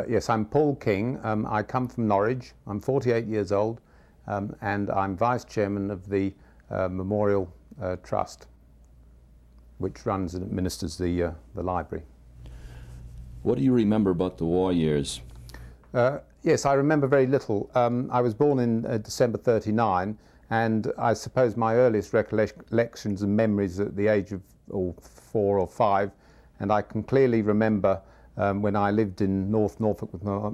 Yes, I'm Paul King. I come from Norwich. I'm 48 years old, and I'm Vice Chairman of the Memorial Trust, which runs and administers the library. What do you remember about the war years? Yes, I remember very little. I was born in December '39, and I suppose my earliest recollections and memories at the age of 4 or 5, and I can clearly remember when I lived in North Norfolk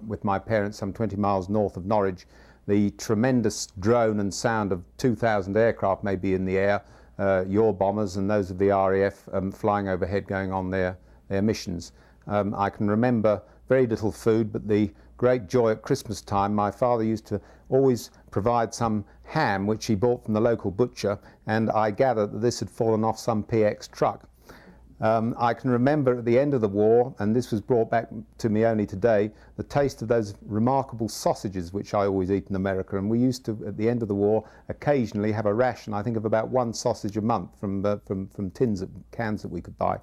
with my parents, some 20 miles north of Norwich, the tremendous drone and sound of 2,000 aircraft maybe in the air, your bombers and those of the RAF flying overhead going on their missions. I can remember very little food, but the great joy at Christmas time. My father used to always provide some ham which he bought from the local butcher, and I gather that this had fallen off some PX truck. I can remember at the end of the war, and this was brought back to me only today, the taste of those remarkable sausages which I always eat in America. And we used to, at the end of the war, occasionally have a ration, I think, of about 1 sausage a month from tins of cans that we could buy.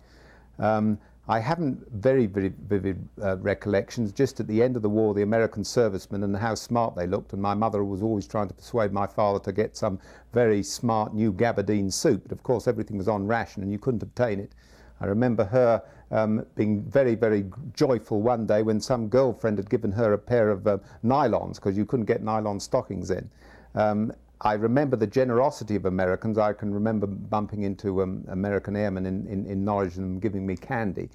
I haven't very vivid recollections. Just at the end of the war, the American servicemen and how smart they looked, and my mother was always trying to persuade my father to get some very smart new gabardine soup, but of course everything was on ration and you couldn't obtain it. I remember her being very joyful one day when some girlfriend had given her a pair of nylons, because you couldn't get nylon stockings then. I remember the generosity of Americans. I can remember bumping into American airmen in Norwich and them giving me candy.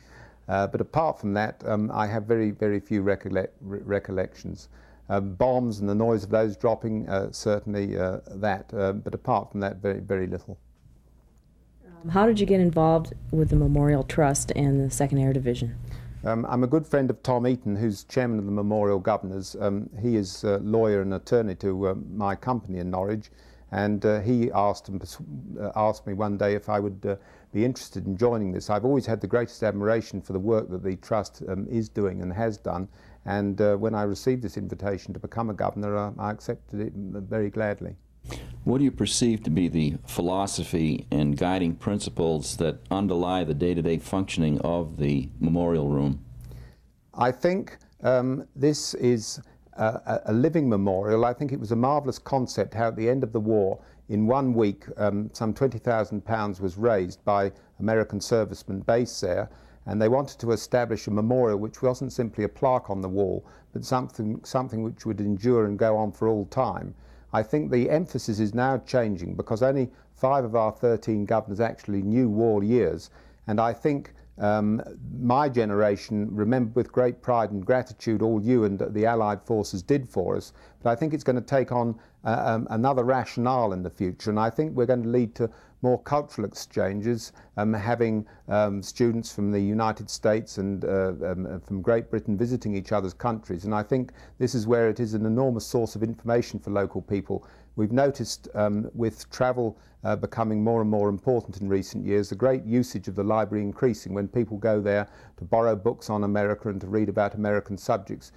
But apart from that, I have very few recollections. Bombs and the noise of those dropping, certainly that, but apart from that, very little. How did you get involved with the Memorial Trust and the 2nd Air Division? I'm a good friend of Tom Eaton, who's chairman of the Memorial Governors. He is a lawyer and attorney to my company in Norwich, and he asked me one day if I would be interested in joining this. I've always had the greatest admiration for the work that the Trust is doing and has done, and when I received this invitation to become a governor, I accepted it very gladly. What do you perceive to be the philosophy and guiding principles that underlie the day-to-day functioning of the memorial room? I think this is a living memorial. I think it was a marvellous concept how at the end of the war, in 1 week, some £20,000 was raised by American servicemen based there, and they wanted to establish a memorial which wasn't simply a plaque on the wall, but something which would endure and go on for all time. I think the emphasis is now changing because only 5 of our 13 governors actually knew war years, and I think my generation remembered with great pride and gratitude all you and the Allied forces did for us, but I think it's going to take on another rationale in the future, and I think we're going to lead to more cultural exchanges, having students from the United States and from Great Britain visiting each other's countries, and I think this is where it is an enormous source of information for local people. We've noticed with travel becoming more and more important in recent years, the great usage of the library increasing when people go there to borrow books on America and to read about American subjects.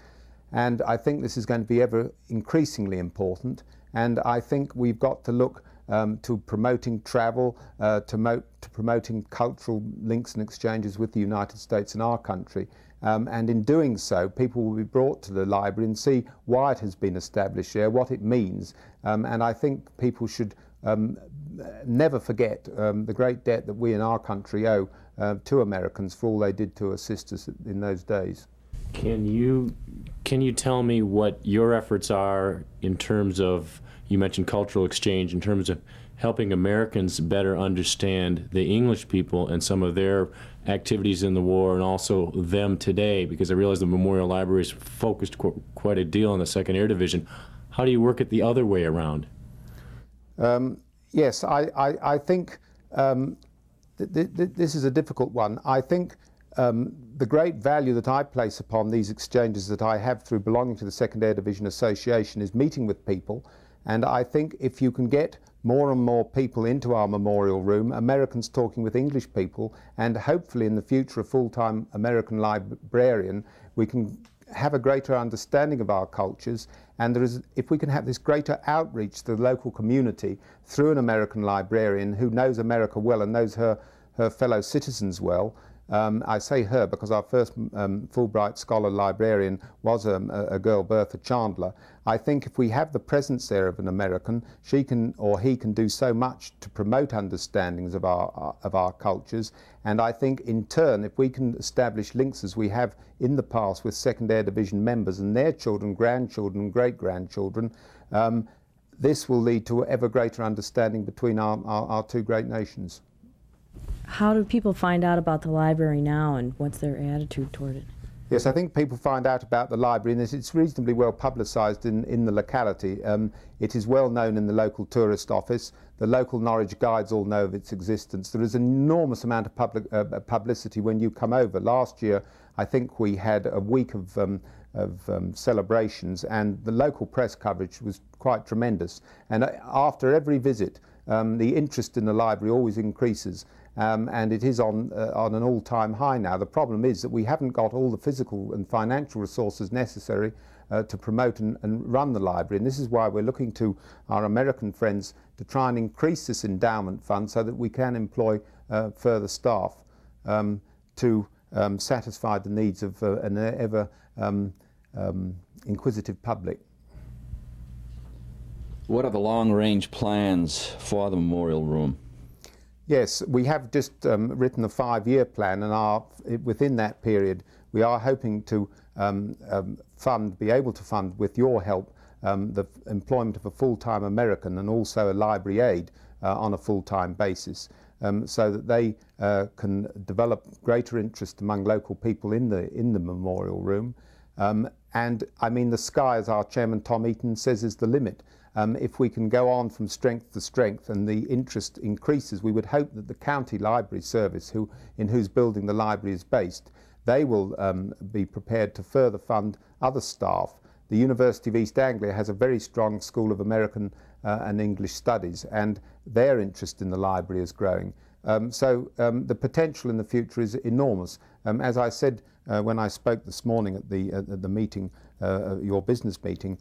And I think this is going to be ever increasingly important, and I think we've got to look to promoting travel, to promoting cultural links and exchanges with the United States and our country. And in doing so, people will be brought to the library and see why it has been established there, what it means. And I think people should never forget the great debt that we in our country owe to Americans for all they did to assist us in those days. Can you tell me what your efforts are in terms of, you mentioned cultural exchange, in terms of helping Americans better understand the English people and some of their activities in the war, and also them today, because I realize the Memorial Library is focused quite a deal on the 2nd Air Division. How do you work it the other way around? Yes, I think this is a difficult one. I think the great value that I place upon these exchanges that I have through belonging to the 2nd Air Division Association is meeting with people, and I think if you can get more and more people into our memorial room, Americans talking with English people, and hopefully in the future a full-time American librarian, we can have a greater understanding of our cultures, and if we can have this greater outreach to the local community through an American librarian who knows America well and knows her fellow citizens well, I say her because our first Fulbright Scholar librarian was a girl, Bertha Chandler. I think if we have the presence there of an American, she can or he can do so much to promote understandings of our cultures. And I think in turn, if we can establish links as we have in the past with Second Air Division members and their children, grandchildren, great-grandchildren, this will lead to ever greater understanding between our two great nations. How do people find out about the library now, and what's their attitude toward it? Yes, I think people find out about the library, and it's reasonably well publicised in the locality. It is well known in the local tourist office. The local Norwich guides all know of its existence. There is an enormous amount of publicity when you come over. Last year, I think we had a week of celebrations, and the local press coverage was quite tremendous. And after every visit, the interest in the library always increases. And it is on an all-time high now. The problem is that we haven't got all the physical and financial resources necessary to promote and run the library. And this is why we're looking to our American friends to try and increase this endowment fund so that we can employ further staff to satisfy the needs of an ever inquisitive public. What are the long-range plans for the memorial room? Yes, we have just written a 5-year plan, and within that period we are hoping to be able to fund, with your help, the employment of a full-time American and also a library aide on a full-time basis, so that they can develop greater interest among local people in the memorial room. And I mean, the sky, as our chairman Tom Eaton says, is the limit. If we can go on from strength to strength and the interest increases, we would hope that the county library service, in whose building the library is based, they will be prepared to further fund other staff. The University of East Anglia has a very strong School of American and English Studies, and their interest in the library is growing. So the potential in the future is enormous. As I said when I spoke this morning at the meeting, your business meeting,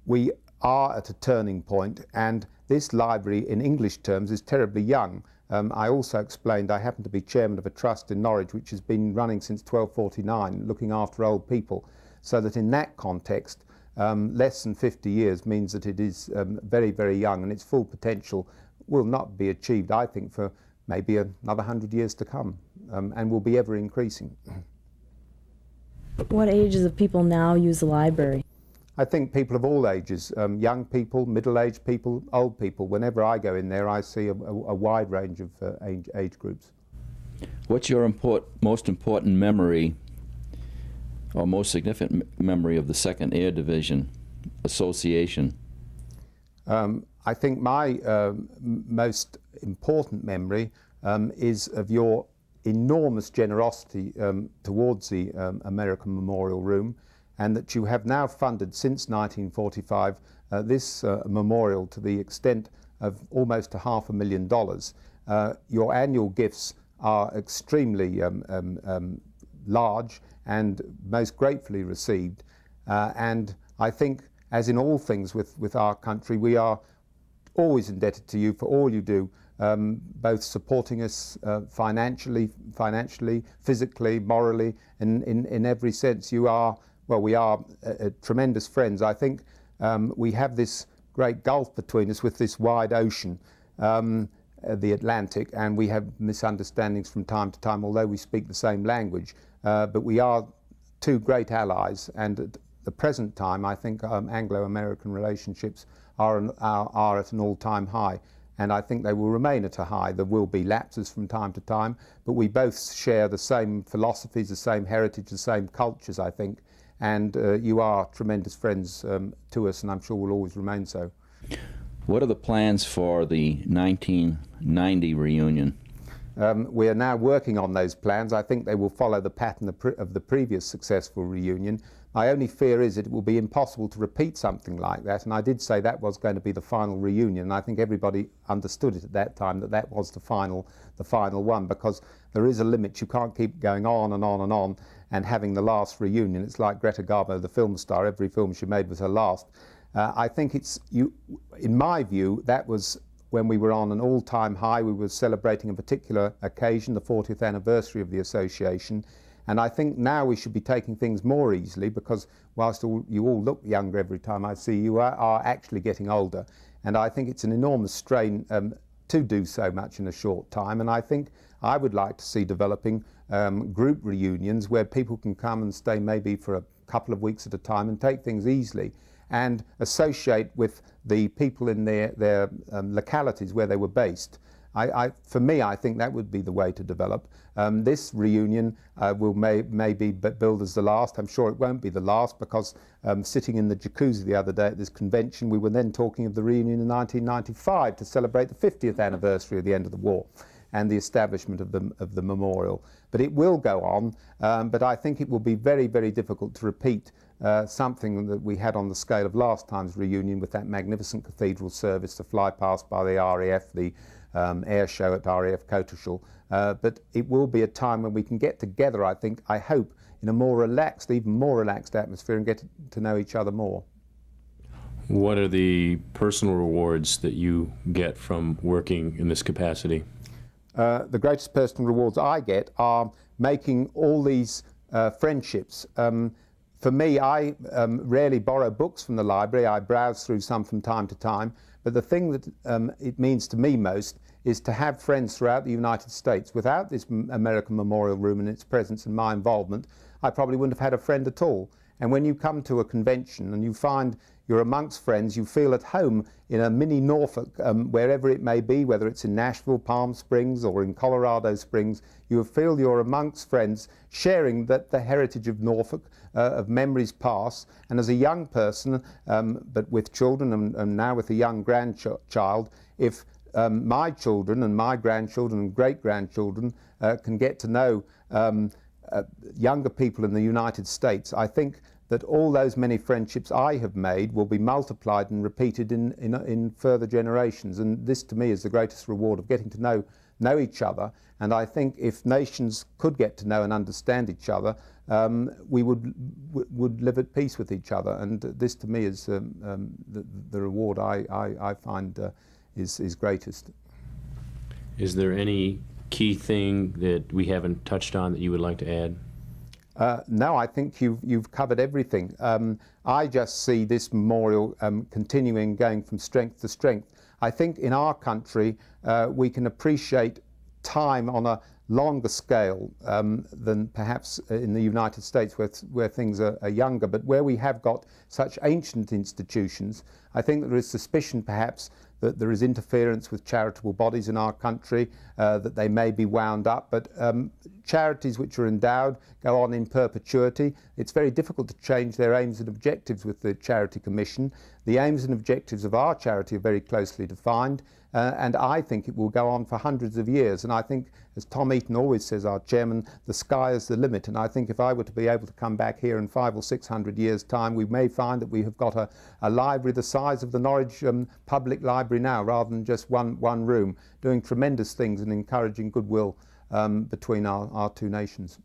we are at a turning point, and this library in English terms is terribly young. I also explained I happen to be chairman of a trust in Norwich which has been running since 1249, looking after old people, so that in that context less than 50 years means that it is very, very young, and its full potential will not be achieved, I think, for maybe another 100 years to come, and will be ever increasing. What ages of people now use the library? I think people of all ages, young people, middle-aged people, old people. Whenever I go in there, I see a wide range of age groups. What's your most important memory or most significant memory of the 2nd Air Division Association? I think my most important memory is of your enormous generosity towards the American Memorial Room, and that you have now funded since 1945 this memorial to the extent of almost $500,000. Your annual gifts are extremely large and most gratefully received, and I think, as in all things with our country, we are always indebted to you for all you do, both supporting us financially, physically, morally, in every sense. You are, well, we are tremendous friends. I think we have this great gulf between us with this wide ocean, the Atlantic, and we have misunderstandings from time to time, although we speak the same language. But we are two great allies, and at the present time, I think Anglo-American relationships are at an all-time high, and I think they will remain at a high. There will be lapses from time to time, but we both share the same philosophies, the same heritage, the same cultures, I think, and you are tremendous friends to us, and I'm sure will always remain so. What are the plans for the 1990 reunion? We are now working on those plans. I think they will follow the pattern of the previous successful reunion. My only fear is that it will be impossible to repeat something like that, and I did say that was going to be the final reunion, and I think everybody understood it at that time, that that was the final one, because there is a limit. You can't keep going on and on and on and having the last reunion. It's like Greta Garbo, the film star. Every film she made was her last. I think in my view, that was when we were on an all-time high. We were celebrating a particular occasion, the 40th anniversary of the association. And I think now we should be taking things more easily, because whilst you all look younger every time I see you, are actually getting older. And I think it's an enormous strain to do so much in a short time. And I think I would like to see developing group reunions where people can come and stay maybe for a couple of weeks at a time and take things easily and associate with the people in their localities where they were based. For me, I think that would be the way to develop. This reunion will maybe billed as the last. I'm sure it won't be the last, because sitting in the jacuzzi the other day at this convention, we were then talking of the reunion in 1995 to celebrate the 50th anniversary of the end of the war and the establishment of the memorial. But it will go on, but I think it will be very, very difficult to repeat something that we had on the scale of last time's reunion, with that magnificent cathedral service, the fly-past by the RAF, the air show at RAF Cotteshall. But it will be a time when we can get together, I hope, in a more relaxed, even more relaxed atmosphere, and get to know each other more. What are the personal rewards that you get from working in this capacity? The greatest personal rewards I get are making all these friendships. For me, I rarely borrow books from the library. I browse through some from time to time. But the thing that it means to me most is to have friends throughout the United States. Without this American Memorial Room and its presence and my involvement, I probably wouldn't have had a friend at all. And when you come to a convention and you find you're amongst friends, you feel at home in a mini Norfolk, wherever it may be, whether it's in Nashville, Palm Springs, or in Colorado Springs, you feel you're amongst friends, sharing the heritage of Norfolk, of memories past. And as a young person, but with children and now with a young grandchild, if my children and my grandchildren and great-grandchildren can get to know younger people in the United States, I think that all those many friendships I have made will be multiplied and repeated in further generations. And this, to me, is the greatest reward of getting to know each other. And I think if nations could get to know and understand each other, we would live at peace with each other. And this, to me, is the reward I find is greatest. Is there any key thing that we haven't touched on that you would like to add? No, I think you've covered everything. I just see this memorial continuing, going from strength to strength. I think in our country we can appreciate time on a longer scale than perhaps in the United States, where things are younger, but where we have got such ancient institutions. I think there is suspicion perhaps that there is interference with charitable bodies in our country, that they may be wound up, but charities which are endowed go on in perpetuity. It's very difficult to change their aims and objectives with the Charity Commission. The aims and objectives of our charity are very closely defined, and I think it will go on for hundreds of years. And I think, as Tom Eaton always says, our chairman, the sky is the limit. And I think if I were to be able to come back here in 500 or 600 years' time, we may find that we have got a library the size of the Norwich Public Library now, rather than just one room, doing tremendous things and encouraging goodwill between our two nations.